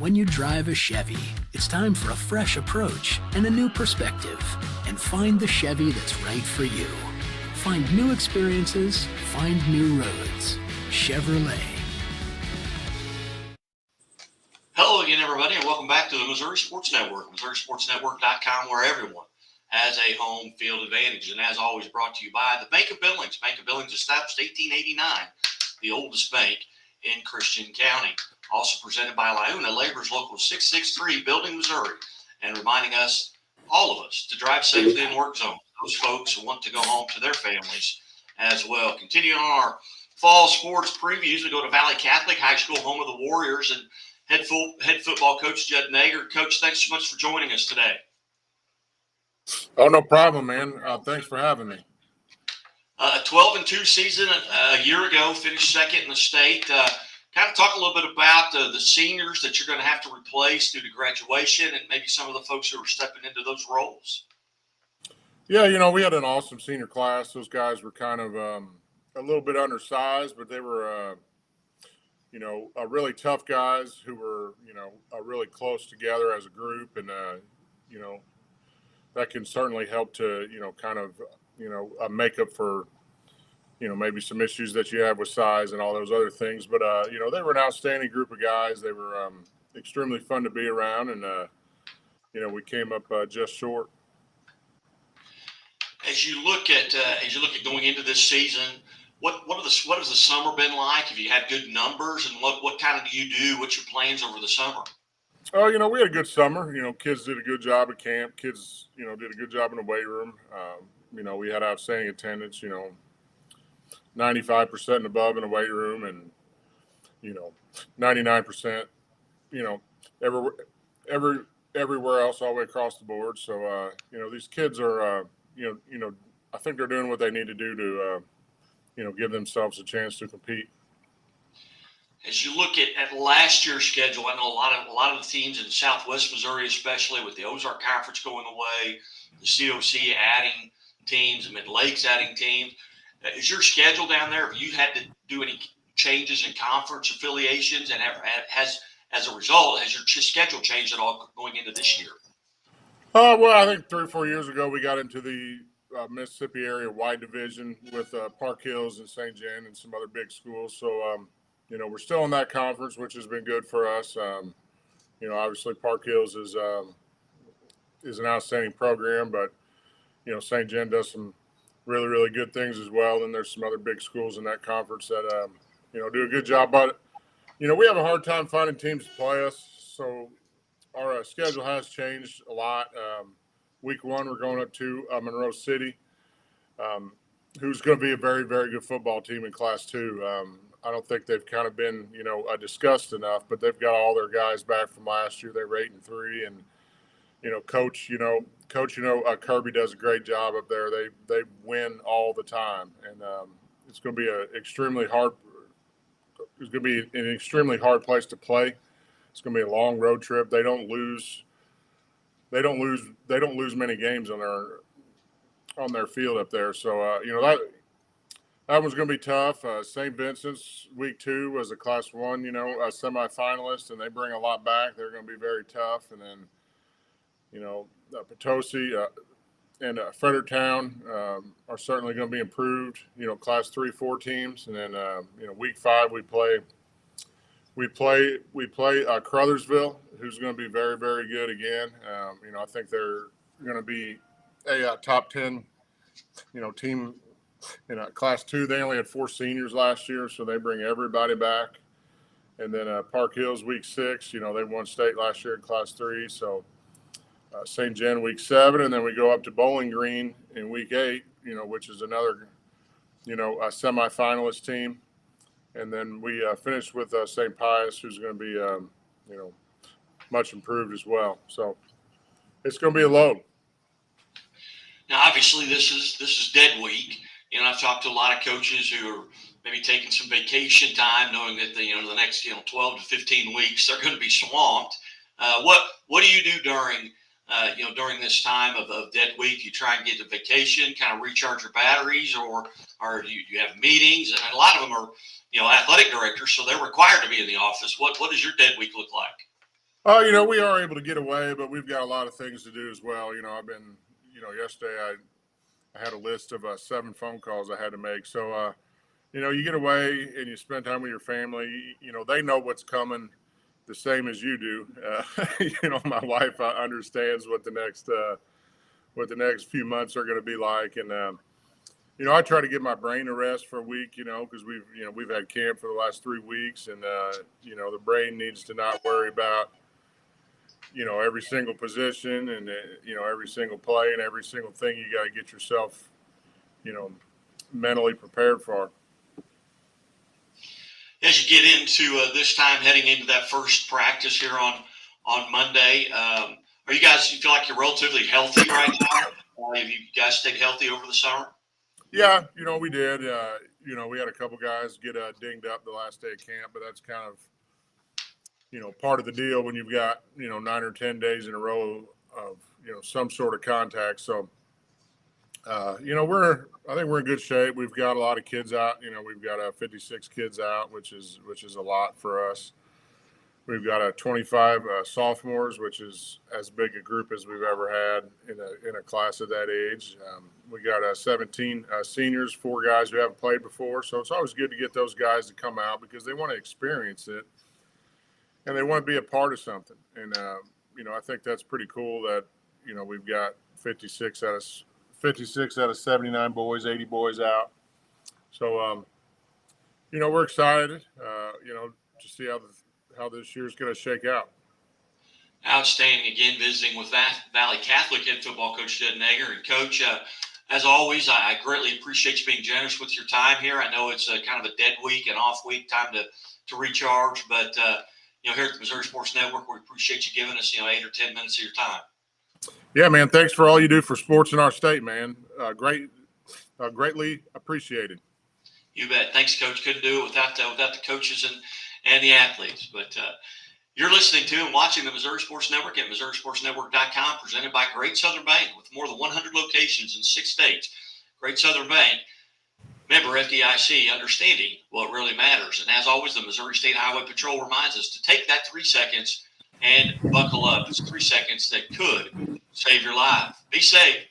When you drive a Chevy, it's time for a fresh approach and a new perspective. And find the Chevy that's right for you. Find new experiences, find new roads. Chevrolet. Hello again, everybody, and welcome back to the Missouri Sports Network, MissouriSportsNetwork.com, where everyone has a home field advantage. And as always, brought to you by the Bank of Billings. Bank of Billings established 1889, the oldest bank in Christian County. Also presented by Liuna Labor's Local 663, Building, Missouri, and reminding us, all of us, to drive safely in work zone. Those folks who want to go home to their families as well. Continuing on our fall sports previews, we go to Valle Catholic High School, home of the Warriors, and head football coach Judd Naeger. Coach, thanks so much for joining us today. Oh, no problem, man. Thanks for having me. 12-2 season a year ago, finished second in the state. Kind of talk a little bit about the seniors that you're going to have to replace due to graduation and maybe some of the folks who are stepping into those roles. Yeah, we had an awesome senior class. Those guys were kind of a little bit undersized, but they were, really tough guys who were, really close together as a group. And, that can certainly help to, make up for, maybe some issues that you have with size and all those other things. But, they were an outstanding group of guys. They were extremely fun to be around. And, we came up just short. As you look at going into this season, what has the summer been like? Have you had good numbers, and what kind of do you do? What's your plans over the summer? Oh, we had a good summer. Kids did a good job at camp. Kids, did a good job in the weight room. We had outstanding attendance. 95% and above in the weight room, and 99%. Everywhere else, all the way across the board. So these kids are. I think they're doing what they need to do to, give themselves a chance to compete. As you look at last year's schedule, I know a lot of the teams in Southwest Missouri, especially with the Ozark Conference going away, the COC adding teams, the Mid Lakes adding teams. Is your schedule down there? Have you had to do any changes in conference affiliations, and as a result, has your schedule changed at all going into this year? Well, I think 3 or 4 years ago we got into the Mississippi area wide division with Park Hills and St. John and some other big schools. So, we're still in that conference, which has been good for us. Obviously Park Hills is an outstanding program, but, St. John does some really, really good things as well. And there's some other big schools in that conference that, do a good job. But, we have a hard time finding teams to play us. So, our schedule has changed a lot. Week 1, we're going up to Monroe City, who's going to be a very, very good football team in Class 2. I don't think they've kind of been, discussed enough, but they've got all their guys back from last year. They were 8-3, and Coach Kirby does a great job up there. They win all the time, and it's going to be an extremely hard place to play. It's going to be a long road trip. They don't lose many games on their field up there. So that one's going to be tough. St. Vincent's week 2 was a Class 1, a semifinalist, and they bring a lot back. They're going to be very tough. And then Potosi and Fredericktown are certainly going to be improved. Class 3-4 teams, and then week 5 we play Crothersville, who's going to be very, very good again. I think they're going to be a top 10, team in Class 2. They only had 4 seniors last year, so they bring everybody back. And then Park Hills week 6, they won state last year in Class 3. So St. John week 7, and then we go up to Bowling Green in week 8, which is another, a semifinalist team. And then we finished with St. Pius, who's going to be, much improved as well. So it's going to be a load. Now, obviously, this is dead week. I've talked to a lot of coaches who are maybe taking some vacation time, knowing that the next 12 to 15 weeks they're going to be swamped. What do you do during this time of dead week? You try and get a vacation, kind of recharge your batteries, or do you have meetings? And a lot of them are athletic directors, so they're required to be in the office. What does your dead week look like? We are able to get away, but we've got a lot of things to do as well. I've been, yesterday I had a list of 7 phone calls I had to make. So, you get away and you spend time with your family. They know what's coming the same as you do. My wife understands what the next few months are going to be like, and I try to give my brain a rest for a week. Because we've had camp for the last 3 weeks, and the brain needs to not worry about every single position and every single play and every single thing you got to get yourself mentally prepared for. As you get into this time, heading into that first practice here on Monday, you feel like you're relatively healthy right now? Have you guys stayed healthy over the summer? Yeah, we did. We had a couple guys get dinged up the last day of camp, but that's kind of part of the deal when you've got 9 or 10 days in a row of some sort of contact. So I think we're in good shape. We've got a lot of kids out. We've got 56 kids out, which is a lot for us. We've got 25 sophomores, which is as big a group as we've ever had in a class of that age. We got 17 seniors, 4 guys who haven't played before. So it's always good to get those guys to come out because they want to experience it and they want to be a part of something. And I think that's pretty cool that we've got 56 out of 79 boys, 80 boys out. So we're excited. To see how this year's going to shake out. Outstanding. Again, visiting with Valle Catholic head football coach Judd Naeger. And Coach, as always, I greatly appreciate you being generous with your time here. I know it's kind of a dead week, an off week, time to recharge. But, here at the Missouri Sports Network, we appreciate you giving us, 8 or 10 minutes of your time. Yeah, man. Thanks for all you do for sports in our state, man. Greatly appreciated. You bet. Thanks, Coach. Couldn't do it without the coaches and the athletes. But you're listening to and watching the Missouri Sports Network at MissouriSportsNetwork.com, presented by Great Southern Bank with more than 100 locations in 6 states. Great Southern Bank, member FDIC, understanding what really matters. And as always, the Missouri State Highway Patrol reminds us to take that 3 seconds and buckle up. It's 3 seconds that could save your life. Be safe.